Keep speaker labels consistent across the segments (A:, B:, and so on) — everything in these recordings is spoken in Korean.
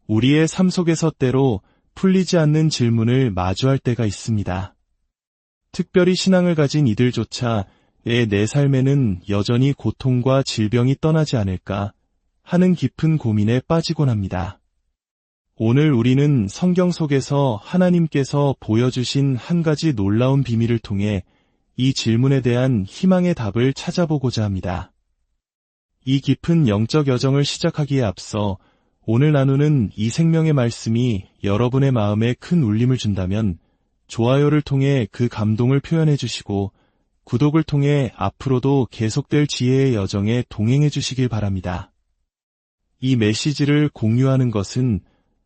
A: 우리의 삶 속에서 때로 풀리지 않는 질문을 마주할 때가 있습니다. 특별히 신앙을 가진 이들조차 내 삶에는 여전히 고통과 질병이 떠나지 않을까 하는 깊은 고민에 빠지곤 합니다. 오늘 우리는 성경 속에서 하나님께서 보여주신 한 가지 놀라운 비밀을 통해 이 질문에 대한 희망의 답을 찾아보고자 합니다. 이 깊은 영적 여정을 시작하기에 앞서 오늘 나누는 이 생명의 말씀이 여러분의 마음에 큰 울림을 준다면 좋아요를 통해 그 감동을 표현해 주시고 구독을 통해 앞으로도 계속될 지혜의 여정에 동행해 주시길 바랍니다. 이 메시지를 공유하는 것은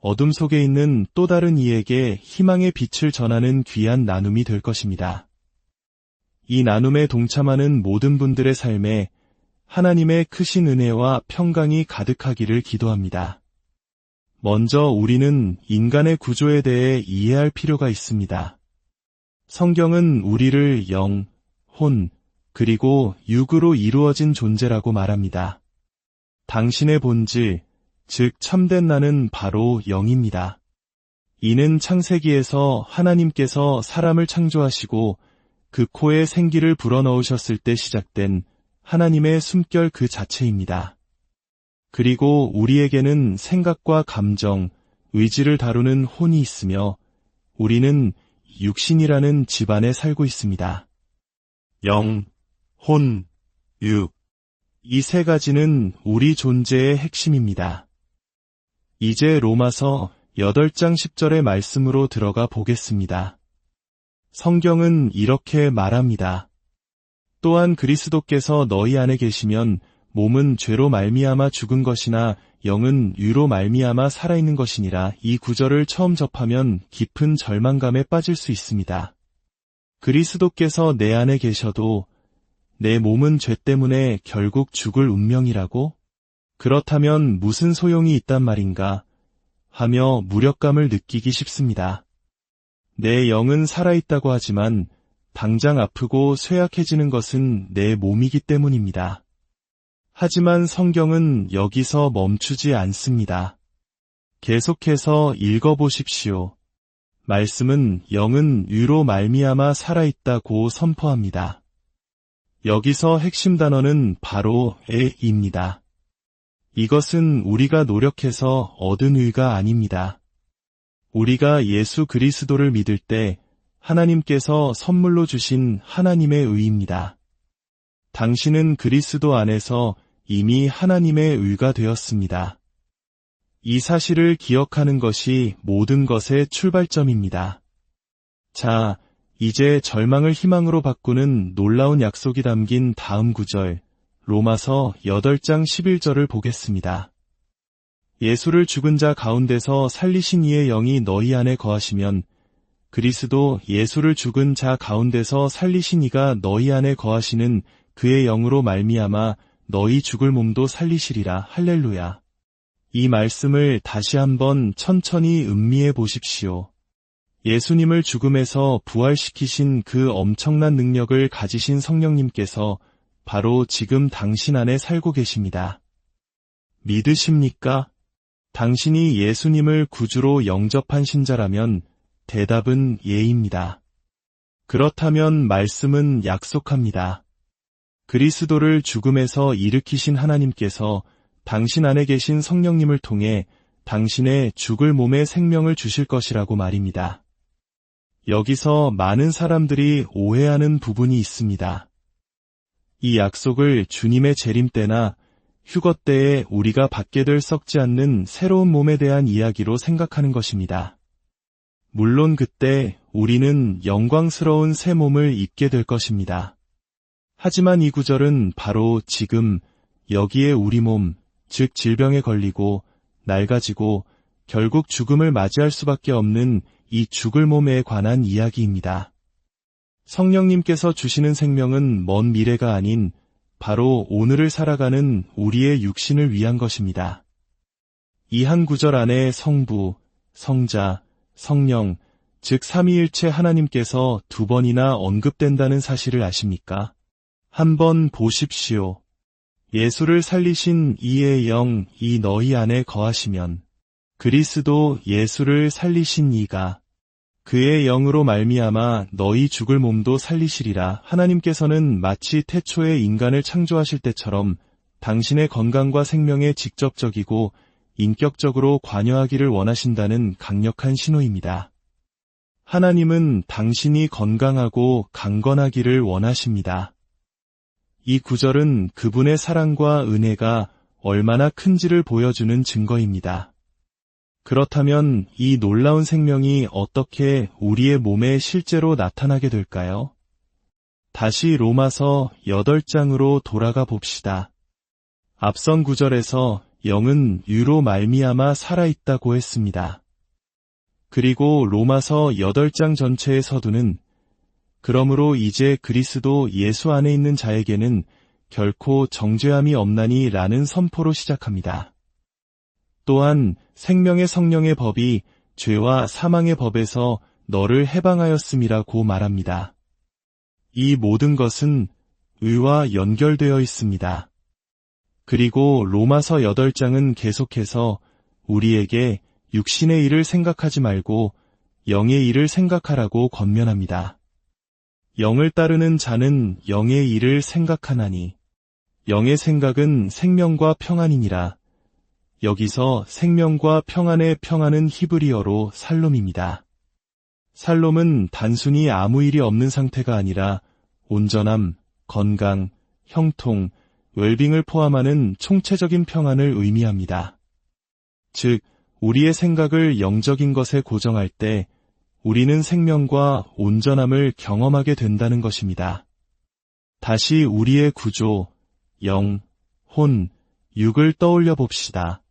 A: 어둠 속에 있는 또 다른 이에게 희망의 빛을 전하는 귀한 나눔이 될 것입니다. 이 나눔에 동참하는 모든 분들의 삶에 하나님의 크신 은혜와 평강이 가득하기를 기도합니다. 먼저 우리는 인간의 구조에 대해 이해할 필요가 있습니다. 성경은 우리를 영, 혼, 그리고 육으로 이루어진 존재라고 말합니다. 당신의 본질, 즉 참된 나는 바로 영입니다. 이는 창세기에서 하나님께서 사람을 창조하시고 그 코에 생기를 불어넣으셨을 때 시작된 하나님의 숨결 그 자체입니다. 그리고 우리에게는 생각과 감정, 의지를 다루는 혼이 있으며 우리는 육신이라는 집안에 살고 있습니다. 영, 혼, 육. 이 세 가지는 우리 존재의 핵심입니다. 이제 로마서 8장 10절의 말씀으로 들어가 보겠습니다. 성경은 이렇게 말합니다. 또한 그리스도께서 너희 안에 계시면 몸은 죄로 말미암아 죽은 것이나 영은 의로 말미암아 살아있는 것이니라. 이 구절을 처음 접하면 깊은 절망감에 빠질 수 있습니다. 그리스도께서 내 안에 계셔도 내 몸은 죄 때문에 결국 죽을 운명이라고? 그렇다면 무슨 소용이 있단 말인가? 하며 무력감을 느끼기 쉽습니다. 내 영은 살아있다고 하지만 당장 아프고 쇠약해지는 것은 내 몸이기 때문입니다. 하지만 성경은 여기서 멈추지 않습니다. 계속해서 읽어보십시오. 말씀은 영은 의로 말미암아 살아있다고 선포합니다. 여기서 핵심 단어는 바로 에입니다. 이것은 우리가 노력해서 얻은 의가 아닙니다. 우리가 예수 그리스도를 믿을 때 하나님께서 선물로 주신 하나님의 의입니다. 당신은 그리스도 안에서 이미 하나님의 의가 되었습니다. 이 사실을 기억하는 것이 모든 것의 출발점입니다. 자, 이제 절망을 희망으로 바꾸는 놀라운 약속이 담긴 다음 구절, 로마서 8장 11절을 보겠습니다. 예수를 죽은 자 가운데서 살리신 이의 영이 너희 안에 거하시면 그리스도 예수를 죽은 자 가운데서 살리신 이가 너희 안에 거하시는 그의 영으로 말미암아 너희 죽을 몸도 살리시리라. 할렐루야. 이 말씀을 다시 한번 천천히 음미해 보십시오. 예수님을 죽음에서 부활시키신 그 엄청난 능력을 가지신 성령님께서 바로 지금 당신 안에 살고 계십니다. 믿으십니까? 당신이 예수님을 구주로 영접한 신자라면 대답은 예입니다. 그렇다면 말씀은 약속합니다. 그리스도를 죽음에서 일으키신 하나님께서 당신 안에 계신 성령님을 통해 당신의 죽을 몸에 생명을 주실 것이라고 말입니다. 여기서 많은 사람들이 오해하는 부분이 있습니다. 이 약속을 주님의 재림 때나 휴거 때에 우리가 받게 될 썩지 않는 새로운 몸에 대한 이야기로 생각하는 것입니다. 물론 그때 우리는 영광스러운 새 몸을 입게 될 것입니다. 하지만 이 구절은 바로 지금 여기에 우리 몸, 즉 질병에 걸리고 낡아지고 결국 죽음을 맞이할 수밖에 없는 이 죽을 몸에 관한 이야기입니다. 성령님께서 주시는 생명은 먼 미래가 아닌 바로 오늘을 살아가는 우리의 육신을 위한 것입니다. 이 한 구절 안에 성부, 성자, 성령, 즉 삼위일체 하나님께서 2번이나 언급된다는 사실을 아십니까? 한번 보십시오. 예수를 살리신 이의 영, 이 너희 안에 거하시면 그리스도 예수를 살리신 이가 그의 영으로 말미암아 너희 죽을 몸도 살리시리라. 하나님께서는 마치 태초에 인간을 창조하실 때처럼 당신의 건강과 생명에 직접적이고 인격적으로 관여하기를 원하신다는 강력한 신호입니다. 하나님은 당신이 건강하고 강건하기를 원하십니다. 이 구절은 그분의 사랑과 은혜가 얼마나 큰지를 보여주는 증거입니다. 그렇다면 이 놀라운 생명이 어떻게 우리의 몸에 실제로 나타나게 될까요? 다시 로마서 8장으로 돌아가 봅시다. 앞선 구절에서 영은 유로 말미암아 살아있다고 했습니다. 그리고 로마서 8장 전체의 서두는 그러므로 이제 그리스도 예수 안에 있는 자에게는 결코 정죄함이 없나니 라는 선포로 시작합니다. 또한 생명의 성령의 법이 죄와 사망의 법에서 너를 해방하였음이라고 말합니다. 이 모든 것은 의와 연결되어 있습니다. 그리고 로마서 8장은 계속해서 우리에게 육신의 일을 생각하지 말고 영의 일을 생각하라고 권면합니다. 영을 따르는 자는 영의 일을 생각하나니 영의 생각은 생명과 평안이니라. 여기서 생명과 평안의 평안은 히브리어로 살롬입니다. 살롬은 단순히 아무 일이 없는 상태가 아니라 온전함, 건강, 형통, 웰빙을 포함하는 총체적인 평안을 의미합니다. 즉, 우리의 생각을 영적인 것에 고정할 때 우리는 생명과 온전함을 경험하게 된다는 것입니다. 다시 우리의 구조, 영, 혼, 육을 떠올려 봅시다.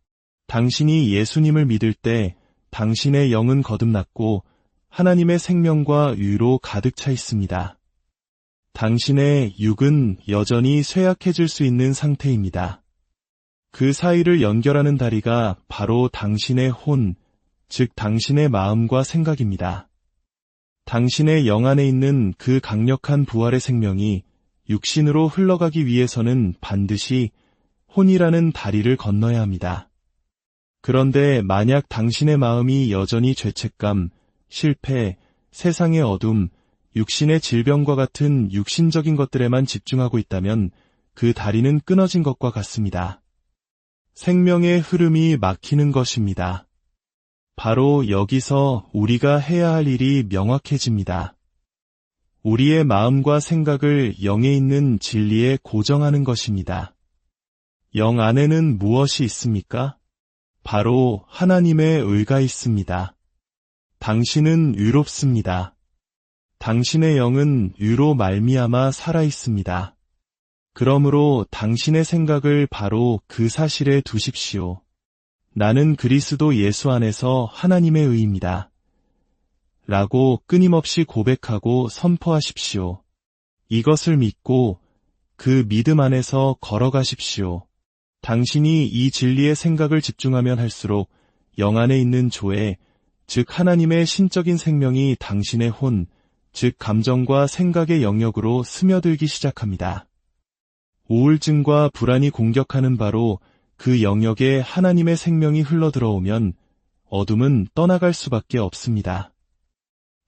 A: 당신이 예수님을 믿을 때 당신의 영은 거듭났고 하나님의 생명과 의로 가득 차 있습니다. 당신의 육은 여전히 쇠약해질 수 있는 상태입니다. 그 사이를 연결하는 다리가 바로 당신의 혼, 즉 당신의 마음과 생각입니다. 당신의 영 안에 있는 그 강력한 부활의 생명이 육신으로 흘러가기 위해서는 반드시 혼이라는 다리를 건너야 합니다. 그런데 만약 당신의 마음이 여전히 죄책감, 실패, 세상의 어둠, 육신의 질병과 같은 육신적인 것들에만 집중하고 있다면 그 다리는 끊어진 것과 같습니다. 생명의 흐름이 막히는 것입니다. 바로 여기서 우리가 해야 할 일이 명확해집니다. 우리의 마음과 생각을 영에 있는 진리에 고정하는 것입니다. 영 안에는 무엇이 있습니까? 바로 하나님의 의가 있습니다. 당신은 의롭습니다. 당신의 영은 의로 말미암아 살아있습니다. 그러므로 당신의 생각을 바로 그 사실에 두십시오. 나는 그리스도 예수 안에서 하나님의 의입니다. 라고 끊임없이 고백하고 선포하십시오. 이것을 믿고 그 믿음 안에서 걸어가십시오. 당신이 이 진리의 생각을 집중하면 할수록 영 안에 있는 조에, 즉 하나님의 신적인 생명이 당신의 혼, 즉 감정과 생각의 영역으로 스며들기 시작합니다. 우울증과 불안이 공격하는 바로 그 영역에 하나님의 생명이 흘러들어오면 어둠은 떠나갈 수밖에 없습니다.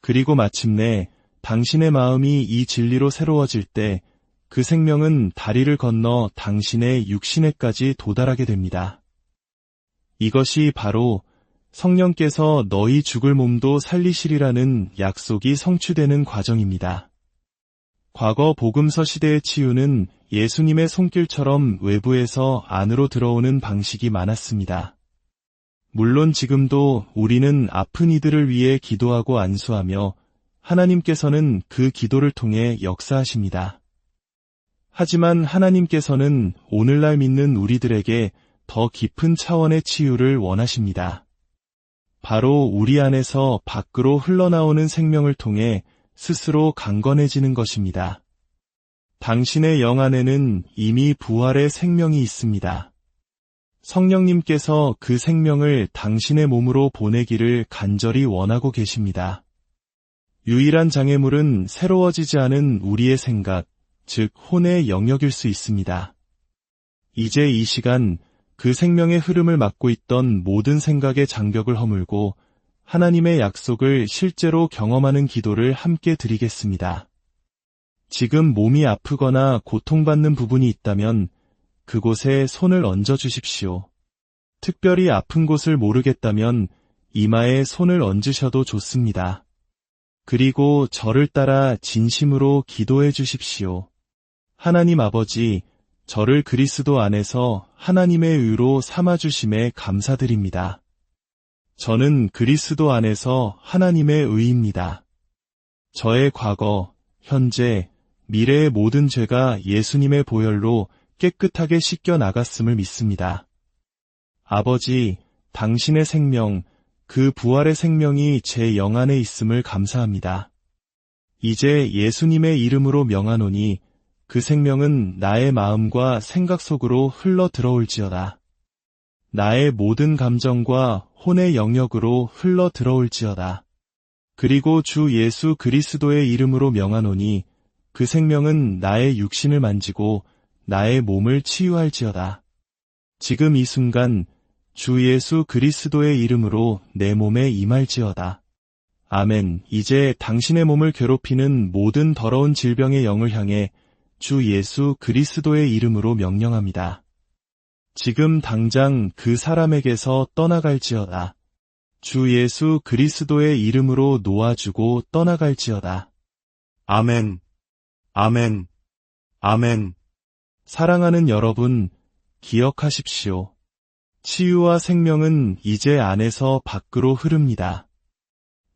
A: 그리고 마침내 당신의 마음이 이 진리로 새로워질 때 그 생명은 다리를 건너 당신의 육신에까지 도달하게 됩니다. 이것이 바로 성령께서 너희 죽을 몸도 살리시리라는 약속이 성취되는 과정입니다. 과거 복음서 시대의 치유는 예수님의 손길처럼 외부에서 안으로 들어오는 방식이 많았습니다. 물론 지금도 우리는 아픈 이들을 위해 기도하고 안수하며 하나님께서는 그 기도를 통해 역사하십니다. 하지만 하나님께서는 오늘날 믿는 우리들에게 더 깊은 차원의 치유를 원하십니다. 바로 우리 안에서 밖으로 흘러나오는 생명을 통해 스스로 강건해지는 것입니다. 당신의 영 안에는 이미 부활의 생명이 있습니다. 성령님께서 그 생명을 당신의 몸으로 보내기를 간절히 원하고 계십니다. 유일한 장애물은 새로워지지 않은 우리의 생각, 즉 혼의 영역일 수 있습니다. 이제 이 시간 그 생명의 흐름을 막고 있던 모든 생각의 장벽을 허물고 하나님의 약속을 실제로 경험하는 기도를 함께 드리겠습니다. 지금 몸이 아프거나 고통받는 부분이 있다면 그곳에 손을 얹어 주십시오. 특별히 아픈 곳을 모르겠다면 이마에 손을 얹으셔도 좋습니다. 그리고 저를 따라 진심으로 기도해 주십시오. 하나님 아버지, 저를 그리스도 안에서 하나님의 의로 삼아주심에 감사드립니다. 저는 그리스도 안에서 하나님의 의입니다. 저의 과거, 현재, 미래의 모든 죄가 예수님의 보혈로 깨끗하게 씻겨 나갔음을 믿습니다. 아버지, 당신의 생명, 그 부활의 생명이 제 영 안에 있음을 감사합니다. 이제 예수님의 이름으로 명하노니 그 생명은 나의 마음과 생각 속으로 흘러 들어올지어다. 나의 모든 감정과 혼의 영역으로 흘러 들어올지어다. 그리고 주 예수 그리스도의 이름으로 명하노니 그 생명은 나의 육신을 만지고 나의 몸을 치유할지어다. 지금 이 순간 주 예수 그리스도의 이름으로 내 몸에 임할지어다. 아멘. 이제 당신의 몸을 괴롭히는 모든 더러운 질병의 영을 향해 주 예수 그리스도의 이름으로 명령합니다. 지금 당장 그 사람에게서 떠나갈지어다. 주 예수 그리스도의 이름으로 놓아주고 떠나갈지어다. 아멘. 아멘. 아멘. 사랑하는 여러분, 기억하십시오. 치유와 생명은 이제 안에서 밖으로 흐릅니다.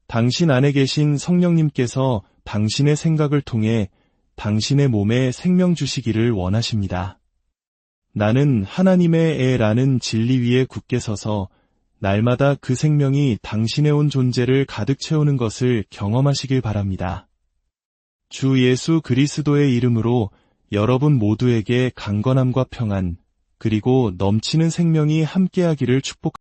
A: 당신 안에 계신 성령님께서 당신의 생각을 통해 당신의 몸에 생명 주시기를 원하십니다. 나는 하나님의 애라는 진리 위에 굳게 서서 날마다 그 생명이 당신의 온 존재를 가득 채우는 것을 경험하시길 바랍니다. 주 예수 그리스도의 이름으로 여러분 모두에게 강건함과 평안, 그리고 넘치는 생명이 함께하기를 축복합니다.